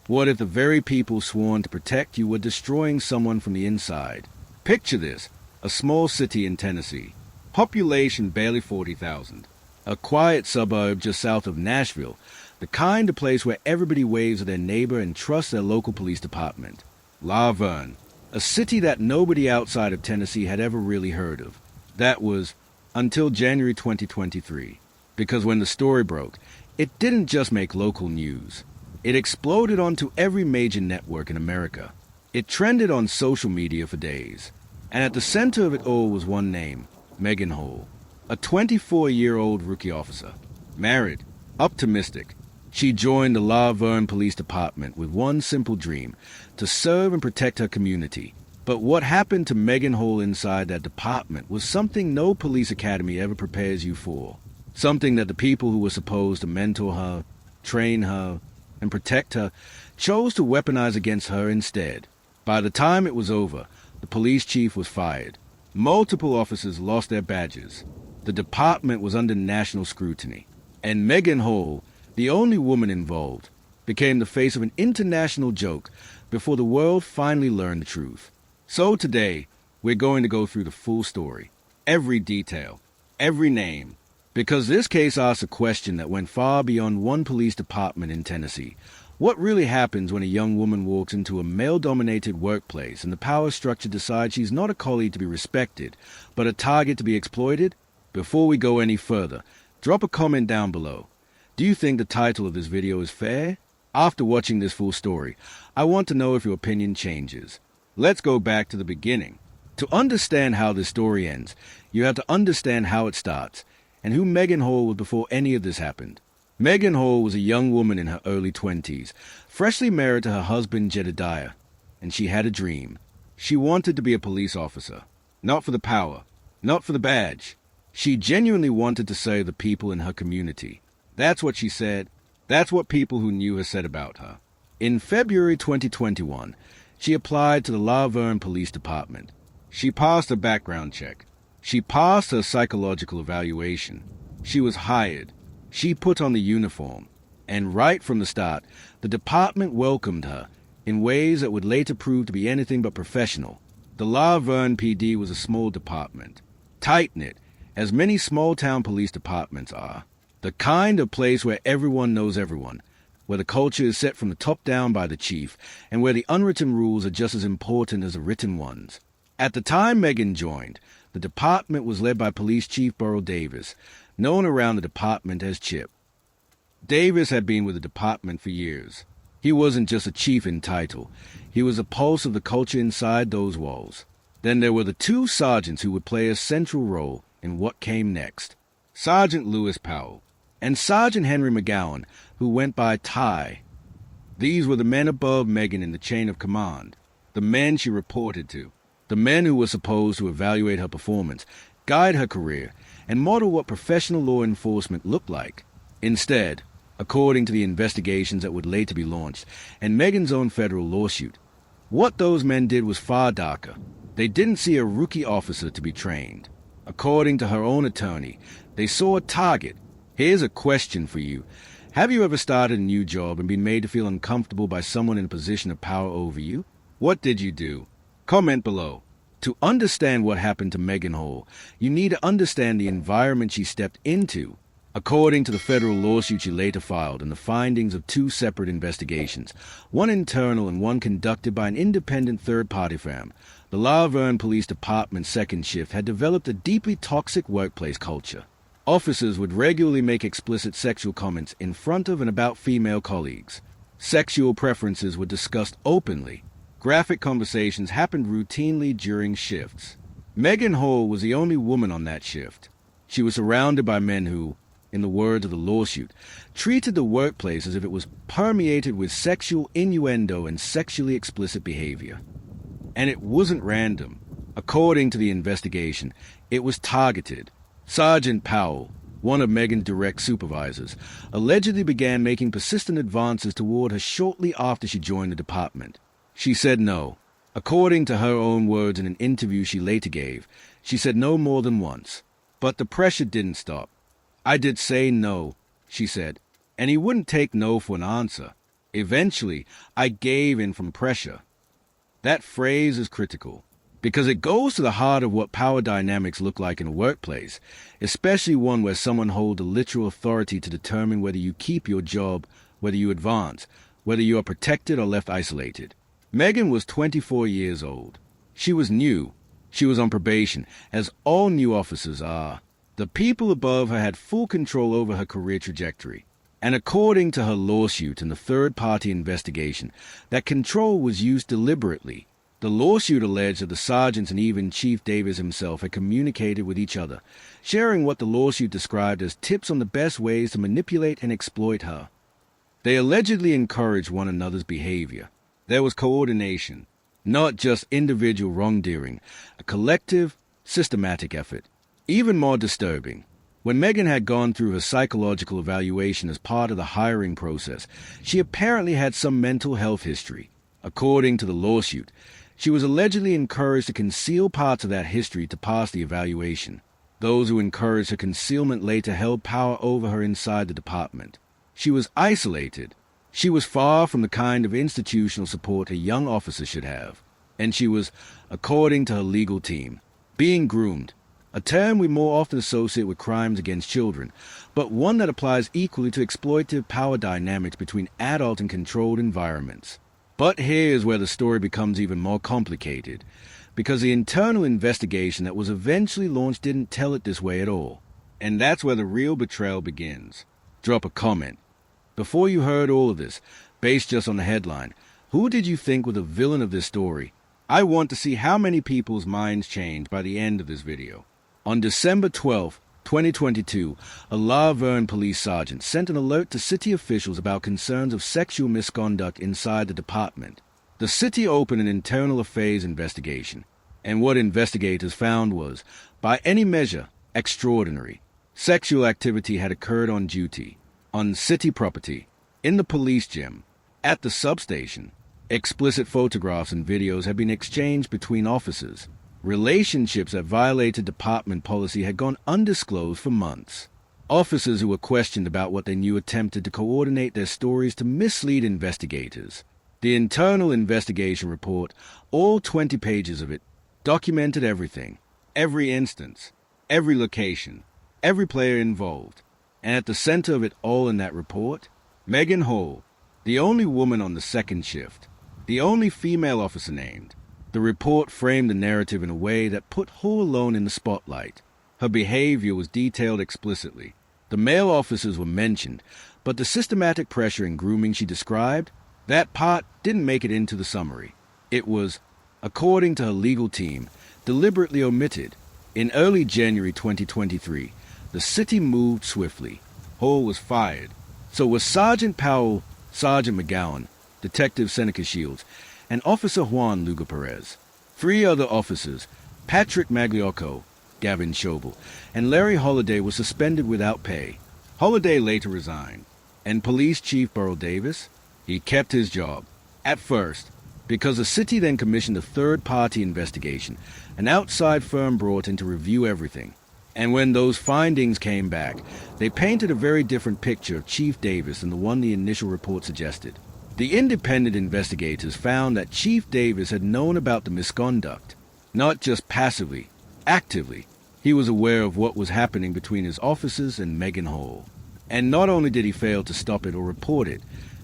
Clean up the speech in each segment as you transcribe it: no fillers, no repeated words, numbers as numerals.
What if the very people sworn to protect you were destroying someone from the inside? Picture this, a small city in Tennessee, population barely 40,000, a quiet suburb just south of Nashville, the kind of place where everybody waves at their neighbor and trusts their local police department. La Vergne, a city that nobody outside of Tennessee had ever really heard of. That was until January 2023, because when the story broke, it didn't just make local news. It exploded onto every major network in America. It trended on social media for days. And at the center of it all was one name, Maegan Hall, a 24-year-old rookie officer. Married, optimistic, she joined the La Vergne Police Department with one simple dream, to serve and protect her community. But what happened to Maegan Hall inside that department was something no police academy ever prepares you for. Something that the people who were supposed to mentor her, train her, and protect her chose to weaponize against her instead. By the time it was over, the police chief was fired. Multiple officers lost their badges. The department was under national scrutiny. And Maegan Hall, the only woman involved, became the face of an international joke before the world finally learned the truth. So today, we're going to go through the full story, every detail, every name, because this case asks a question that went far beyond one police department in Tennessee. What really happens when a young woman walks into a male-dominated workplace and the power structure decides she's not a colleague to be respected, but a target to be exploited? Before we go any further, drop a comment down below. Do you think the title of this video is fair? After watching this full story, I want to know if your opinion changes. Let's go back to the beginning. To understand how this story ends, you have to understand how it starts, and who Maegan Hall was before any of this happened. Maegan Hall was a young woman in her early 20s, freshly married to her husband Jedediah, and she had a dream. She wanted to be a police officer. Not for the power, not for the badge. She genuinely wanted to serve the people in her community. That's what she said. That's what people who knew her said about her. In February 2021, she applied to the La Vergne Police Department. She passed a background check. She passed her psychological evaluation. She was hired. She put on the uniform. And right from the start, the department welcomed her in ways that would later prove to be anything but professional. The La Vergne PD was a small department, tight-knit, as many small-town police departments are. The kind of place where everyone knows everyone, where the culture is set from the top down by the chief, and where the unwritten rules are just as important as the written ones. At the time Maegan joined, the department was led by Police Chief Burl Davis, known around the department as Chip. Davis had been with the department for years. He wasn't just a chief in title. He was a pulse of the culture inside those walls. Then there were the two sergeants who would play a central role in what came next. Sergeant Lewis Powell and Sergeant Henry McGowan, who went by Ty. These were the men above Maegan in the chain of command, the men she reported to, the men who were supposed to evaluate her performance, guide her career, and model what professional law enforcement looked like. Instead, according to the investigations that would later be launched, and Maegan's own federal lawsuit, what those men did was far darker. They didn't see a rookie officer to be trained. According to her own attorney, they saw a target. Here's a question for you. Have you ever started a new job and been made to feel uncomfortable by someone in a position of power over you? What did you do? Comment below. To understand what happened to Maegan Hall, you need to understand the environment she stepped into. According to the federal lawsuit she later filed and the findings of two separate investigations, one internal and one conducted by an independent third-party firm, the La Vergne Police Department's second shift had developed a deeply toxic workplace culture. Officers would regularly make explicit sexual comments in front of and about female colleagues. Sexual preferences were discussed openly. Graphic conversations happened routinely during shifts. Maegan Hall was the only woman on that shift. She was surrounded by men who, in the words of the lawsuit, treated the workplace as if it was permeated with sexual innuendo and sexually explicit behavior. And it wasn't random. According to the investigation, it was targeted. Sergeant Powell, one of Maegan's direct supervisors, allegedly began making persistent advances toward her shortly after she joined the department. She said no. According to her own words in an interview she later gave, she said no more than once. But the pressure didn't stop. "I did say no," she said, and he wouldn't take no for an answer. Eventually, I gave in from pressure. That phrase is critical because it goes to the heart of what power dynamics look like in a workplace, especially one where someone holds a literal authority to determine whether you keep your job, whether you advance, whether you are protected or left isolated. Megan was 24 years old. She was new. She was on probation, as all new officers are. The people above her had full control over her career trajectory. And according to her lawsuit and the third-party investigation, that control was used deliberately. The lawsuit alleged that the sergeants and even Chief Davis himself had communicated with each other, sharing what the lawsuit described as tips on the best ways to manipulate and exploit her. They allegedly encouraged one another's behavior. There was coordination, not just individual wrongdoing, a collective, systematic effort. Even more disturbing, when Megan had gone through her psychological evaluation as part of the hiring process, she apparently had some mental health history. According to the lawsuit, she was allegedly encouraged to conceal parts of that history to pass the evaluation. Those who encouraged her concealment later held power over her inside the department. She was isolated. She was far from the kind of institutional support a young officer should have. And she was, according to her legal team, being groomed, a term we more often associate with crimes against children, but one that applies equally to exploitative power dynamics between adult and controlled environments. But here's where the story becomes even more complicated, because the internal investigation that was eventually launched didn't tell it this way at all. And that's where the real betrayal begins. Drop a comment. Before you heard all of this, based just on the headline, who did you think was the villain of this story? I want to see how many people's minds change by the end of this video. On December 12, 2022, a Vergne police sergeant sent an alert to city officials about concerns of sexual misconduct inside the department. The city opened an internal affairs investigation, and what investigators found was, by any measure, extraordinary. Sexual activity had occurred on duty, on city property, in the police gym, at the substation. Explicit photographs and videos had been exchanged between officers. Relationships that violated department policy had gone undisclosed for months. Officers who were questioned about what they knew attempted to coordinate their stories to mislead investigators. The internal investigation report, all 20 pages of it, documented everything, every instance, every location, every player involved. And at the center of it all in that report, Maegan Hall, the only woman on the second shift, the only female officer named. The report framed the narrative in a way that put Hall alone in the spotlight. Her behavior was detailed explicitly. The male officers were mentioned, but the systematic pressure and grooming she described, that part didn't make it into the summary. It was, according to her legal team, deliberately omitted. In early January 2023, the city moved swiftly. Hall was fired. So was Sergeant Powell, Sergeant McGowan, Detective Seneca Shields, and Officer Juan Lugo Perez. 3 other officers, Patrick Magliocco, Gavin Schobel, and Larry Holliday, were suspended without pay. Holliday later resigned. And Police Chief Burl Davis? He kept his job. At first, because the city then commissioned a third-party investigation, an outside firm brought in to review everything. And when those findings came back, they painted a very different picture of Chief Davis than the one the initial report suggested. The independent investigators found that Chief Davis had known about the misconduct, not just passively, actively. He was aware of what was happening between his officers and Megan Hall. And not only did he fail to stop it or report it,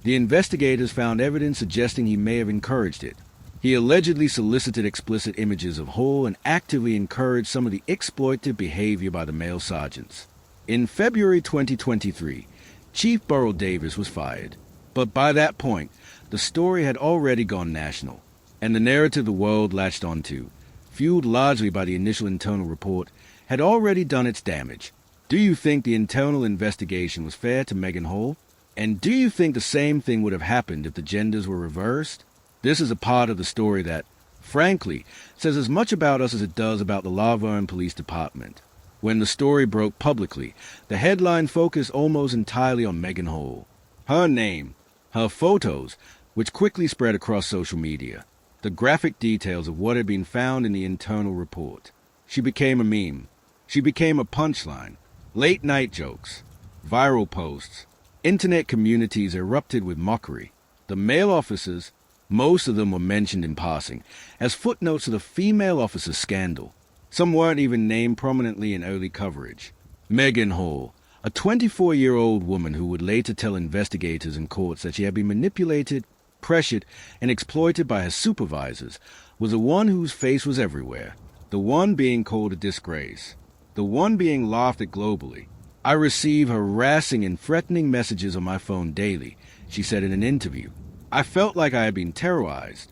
the investigators found evidence suggesting he may have encouraged it. He allegedly solicited explicit images of Hall and actively encouraged some of the exploitative behavior by the male sergeants. In February 2023, Chief Burl Davis was fired. But by that point, the story had already gone national, and the narrative the world latched onto, fueled largely by the initial internal report, had already done its damage. Do you think the internal investigation was fair to Megan Hall? And do you think the same thing would have happened if the genders were reversed? This is a part of the story that, frankly, says as much about us as it does about the Vergne Police Department. When the story broke publicly, the headline focused almost entirely on Megan Hall. Her name, her photos, which quickly spread across social media, the graphic details of what had been found in the internal report. She became a meme. She became a punchline. Late-night jokes, viral posts. Internet communities erupted with mockery. The male officers, most of them were mentioned in passing, as footnotes of the female officers' scandal. Some weren't even named prominently in early coverage. Maegan Hall, a 24-year-old woman who would later tell investigators in courts that she had been manipulated, pressured, and exploited by her supervisors, was the one whose face was everywhere, the one being called a disgrace, the one being laughed at globally. I receive harassing and threatening messages on my phone daily, she said in an interview. I felt like I had been terrorized.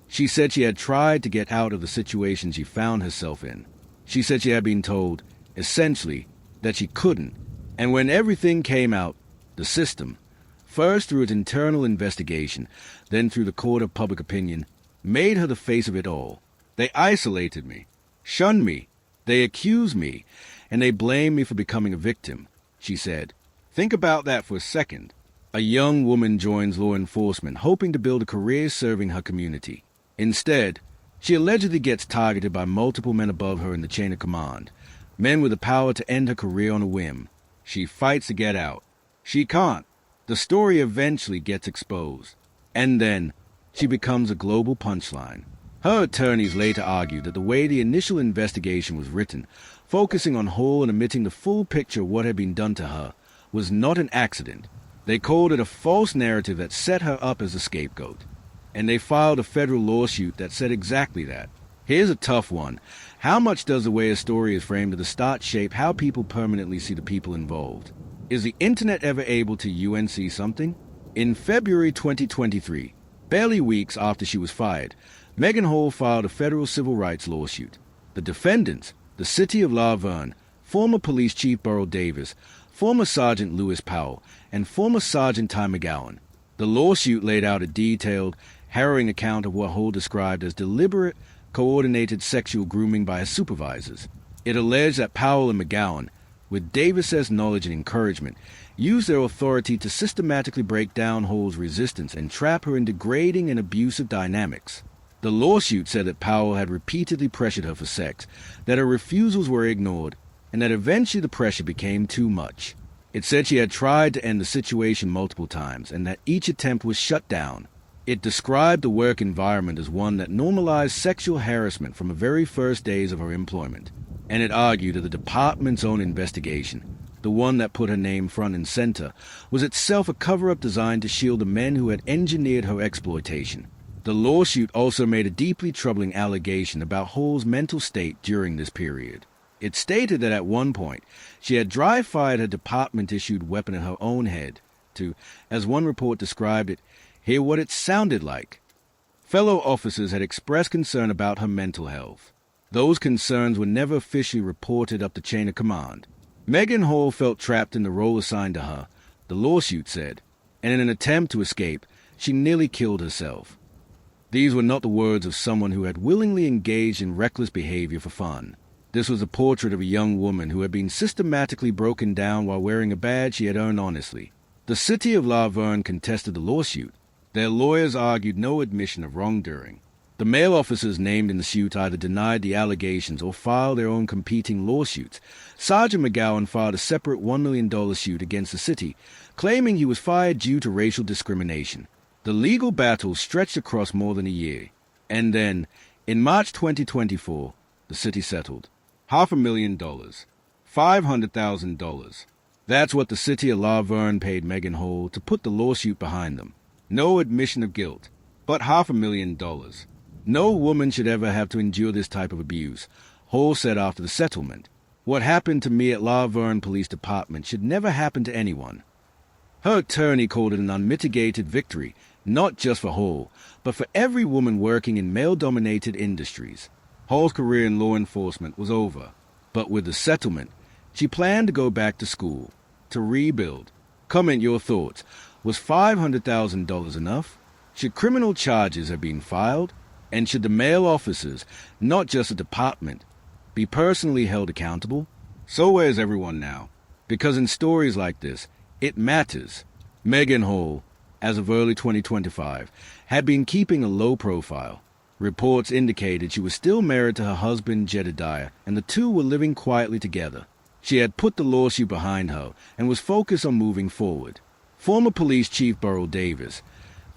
She said she had tried to get out of the situation she found herself in. She said she had been told, essentially, that she couldn't. And when everything came out, the system, first through its internal investigation, then through the court of public opinion, made her the face of it all. They isolated me, shunned me, they accused me, and they blamed me for becoming a victim, she said. Think about that for a second. A young woman joins law enforcement, hoping to build a career serving her community. Instead, she allegedly gets targeted by multiple men above her in the chain of command, men with the power to end her career on a whim. She fights to get out. She can't. The story eventually gets exposed. And then, she becomes a global punchline. Her attorneys later argued that the way the initial investigation was written, focusing on Hall and omitting the full picture of what had been done to her, was not an accident. They called it a false narrative that set her up as a scapegoat. And they filed a federal lawsuit that said exactly that. Here's a tough one. How much does the way a story is framed at the start shape how people permanently see the people involved? Is the internet ever able to UNC something? In February 2023, barely weeks after she was fired, Maegan Hall filed a federal civil rights lawsuit. The defendants, the city of La Vergne, former police chief Burrell Davis, former Sergeant Lewis Powell, and former Sergeant Ty McGowan. The lawsuit laid out a detailed, harrowing account of what Hall described as deliberate, coordinated sexual grooming by his supervisors. It alleged that Powell and McGowan, with Davis's knowledge and encouragement, used their authority to systematically break down Hall's resistance and trap her in degrading and abusive dynamics. The lawsuit said that Powell had repeatedly pressured her for sex, that her refusals were ignored, and that eventually the pressure became too much. It said she had tried to end the situation multiple times, and that each attempt was shut down. It described the work environment as one that normalized sexual harassment from the very first days of her employment. And it argued that the department's own investigation, the one that put her name front and center, was itself a cover-up designed to shield the men who had engineered her exploitation. The lawsuit also made a deeply troubling allegation about Hall's mental state during this period. It stated that at one point, she had dry-fired her department-issued weapon at her own head to, as one report described it, hear what it sounded like. Fellow officers had expressed concern about her mental health. Those concerns were never officially reported up the chain of command. Maegan Hall felt trapped in the role assigned to her, the lawsuit said, and in an attempt to escape, she nearly killed herself. These were not the words of someone who had willingly engaged in reckless behavior for fun. This was a portrait of a young woman who had been systematically broken down while wearing a badge she had earned honestly. The city of La Vergne contested the lawsuit. Their lawyers argued no admission of wrongdoing. The male officers named in the suit either denied the allegations or filed their own competing lawsuits. Sergeant McGowan filed a separate $1 million suit against the city, claiming he was fired due to racial discrimination. The legal battle stretched across more than a year. And then, in March 2024, the city settled. $500,000. $500,000. That's what the city of La Vergne paid Maegan Hall to put the lawsuit behind them. No admission of guilt, but $500,000. No woman should ever have to endure this type of abuse, Hall said after the settlement. What happened to me at La Vergne Police Department should never happen to anyone. Her attorney called it an unmitigated victory, not just for Hall, but for every woman working in male-dominated industries. Hall's career in law enforcement was over, but with the settlement, she planned to go back to school, to rebuild. Comment your thoughts. Was $500,000 enough? Should criminal charges have been filed? And should the male officers, not just the department, be personally held accountable? So where's everyone now? Because in stories like this, it matters. Maegan Hall, as of early 2025, had been keeping a low profile. Reports indicated she was still married to her husband Jedediah, and the two were living quietly together. She had put the lawsuit behind her and was focused on moving forward. Former police chief Burrell Davis,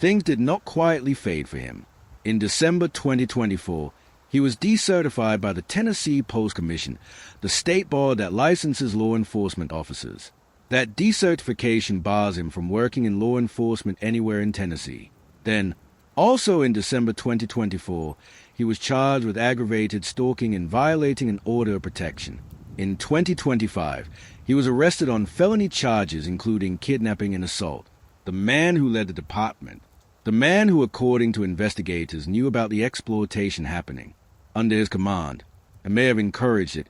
things did not quietly fade for him. In December 2024, he was decertified by the Tennessee Post Commission, the state board that licenses law enforcement officers. That decertification bars him from working in law enforcement anywhere in Tennessee. Then, also in December 2024, he was charged with aggravated stalking and violating an order of protection. In 2025, he was arrested on felony charges including kidnapping and assault. The man who led the department, the man who, according to investigators, knew about the exploitation happening under his command and may have encouraged it,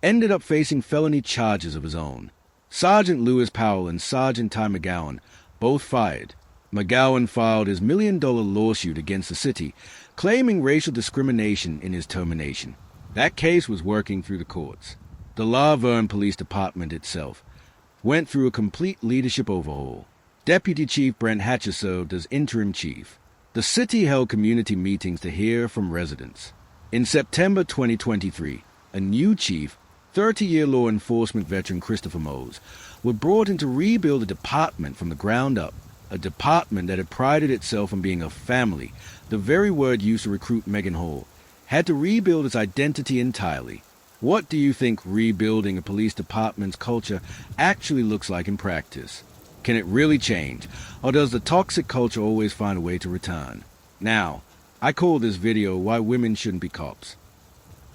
ended up facing felony charges of his own. Sergeant Lewis Powell and Sergeant Ty McGowan both fired. McGowan filed his $1 million lawsuit against the city, claiming racial discrimination in his termination. That case was working through the courts. The Vergne Police Department itself went through a complete leadership overhaul. Deputy Chief Brent Hatcher served as interim chief. The city held community meetings to hear from residents. In September 2023, a new chief, 30-year law enforcement veteran Christopher Mose, was brought in to rebuild the department from the ground up, a department that had prided itself on being a family, the very word used to recruit Maegan Hall, had to rebuild its identity entirely. What do you think rebuilding a police department's culture actually looks like in practice? Can it really change, or does the toxic culture always find a way to return? Now, I call this video Why Women Shouldn't Be Cops.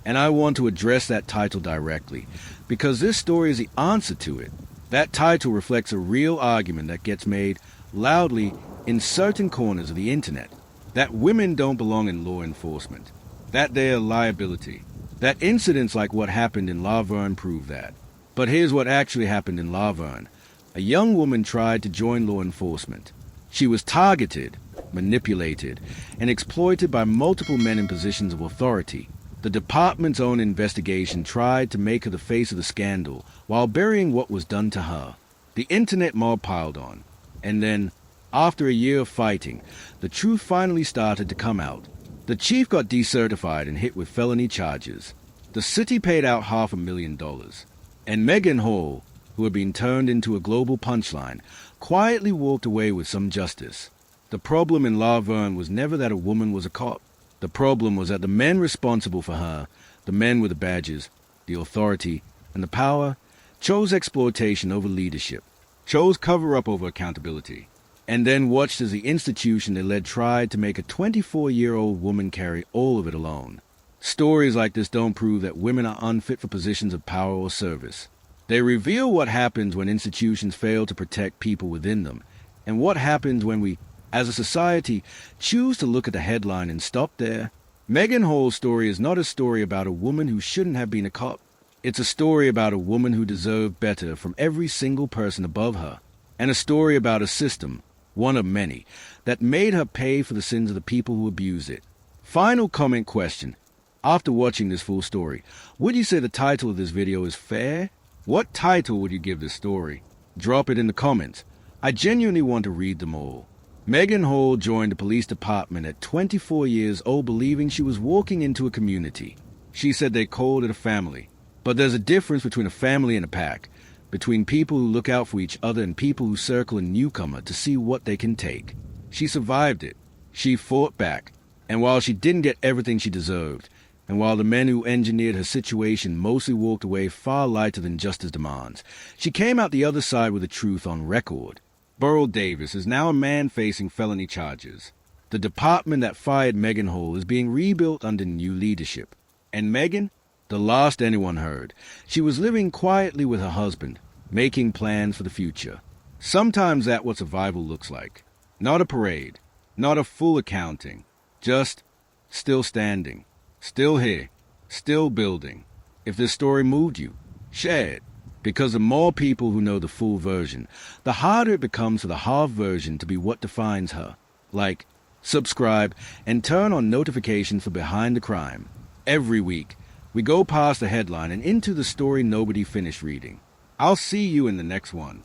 And I want to address that title directly, because this story is the answer to it. That title reflects a real argument that gets made loudly in certain corners of the internet, that women don't belong in law enforcement, that they're a liability, that incidents like what happened in La Vergne prove that. But here's what actually happened in La Vergne. A young woman tried to join law enforcement. She was targeted, manipulated, and exploited by multiple men in positions of authority. The department's own investigation tried to make her the face of the scandal while burying what was done to her. The internet mob piled on. And then, after a year of fighting, the truth finally started to come out. The chief got decertified and hit with felony charges. The city paid out $500,000. And Maegan Hall, who had been turned into a global punchline, quietly walked away with some justice. The problem in La Vergne was never that a woman was a cop. The problem was that the men responsible for her, the men with the badges, the authority, and the power, chose exploitation over leadership, chose cover-up over accountability, and then watched as the institution they led tried to make a 24-year-old woman carry all of it alone. Stories like this don't prove that women are unfit for positions of power or service. They reveal what happens when institutions fail to protect people within them, and what happens when we, as a society, choose to look at the headline and stop there. Maegan Hall's story is not a story about a woman who shouldn't have been a cop. It's a story about a woman who deserved better from every single person above her, and a story about a system, one of many, that made her pay for the sins of the people who abused it. Final comment question. After watching this full story, would you say the title of this video is fair? What title would you give this story? Drop it in the comments. I genuinely want to read them all. Maegan Hall joined the police department at 24 years old, believing she was walking into a community. She said they called it a family. But there's a difference between a family and a pack, between people who look out for each other and people who circle a newcomer to see what they can take. She survived it. She fought back. And while she didn't get everything she deserved, and while the men who engineered her situation mostly walked away far lighter than justice demands, she came out the other side with the truth on record. Burl Davis is now a man facing felony charges. The department that fired Maegan Hall is being rebuilt under new leadership. And Maegan? The last anyone heard, she was living quietly with her husband, making plans for the future. Sometimes that's what survival looks like. Not a parade, not a full accounting, just still standing, still here, still building. If this story moved you, share it. Because the more people who know the full version, the harder it becomes for the half version to be what defines her. Like, subscribe, and turn on notifications for Behind the Crime. Every week, we go past the headline and into the story nobody finished reading. I'll see you in the next one.